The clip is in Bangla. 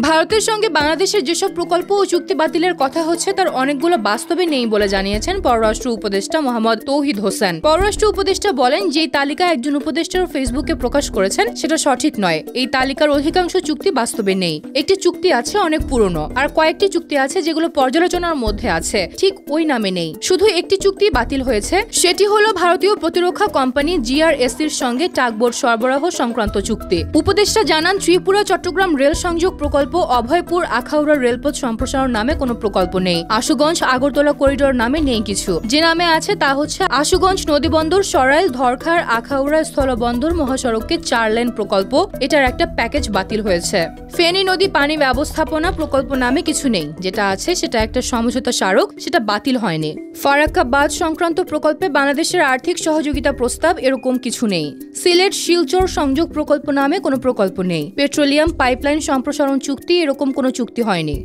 ভারতের সঙ্গে বাংলাদেশের যেসব প্রকল্প ও চুক্তি বাতিলের কথা হচ্ছে তার অনেকগুলো বাস্তবে নেই বলে জানিয়েছেন পররাষ্ট্র উপদেষ্টা মোহাম্মদ তৌহিদ হোসেন। পররাষ্ট্র উপদেষ্টা বলেন, যেই তালিকা একজন উপদেষ্টার ফেসবুকে প্রকাশ করেছেন সেটা সঠিক নয়। এই তালিকার অধিকাংশ চুক্তি বাস্তবে নেই। একটি চুক্তি আছে অনেক পুরনো, আর কয়েকটি চুক্তি আছে যেগুলো পর্যালোচনার মধ্যে আছে, ঠিক ওই নামে নেই। শুধু একটি চুক্তি বাতিল হয়েছে, সেটি হলো ভারতীয় প্রতিরক্ষা কোম্পানি GRSCর সঙ্গে টাগবোট সরবরাহ সংক্রান্ত চুক্তি। উপদেষ্টা জানান, ত্রিপুরা চট্টগ্রাম রেল সংযোগ প্রকল্প, অভয়পুর আখাউড়া রেলপথ সম্প্রসারণ নামে কোনো প্রকল্প নেই। আশুগঞ্জ আগরতলা করিডোর নামে নেই কিছু। যে নামে আছে তা হচ্ছে আশুগঞ্জ নদীবন্দর, সরাইল, ধরখার, আখাউড়া স্থলবন্দর মহাসড়ককে 4 লেন প্রকল্প। এটার একটা প্যাকেজ বাতিল হয়েছে। ফেনী নদী পানি ব্যবস্থাপনা প্রকল্প নামে কিছু নেই। যেটা আছে সেটা একটা সমঝোতা স্মারক, সেটা বাতিল হয়নি। ফারাক্কা বাঁধ সংক্রান্ত প্রকল্পে বাংলাদেশের আর্থিক সহযোগিতা প্রস্তাব, এরকম কিছু নেই। সিলেট শিলচর সংযোগ প্রকল্প নামে কোনো প্রকল্প নেই। পেট্রোলিয়াম পাইপলাইন সম্প্রসারণ চুক্তি, এরকম কোনো চুক্তি হয়নি।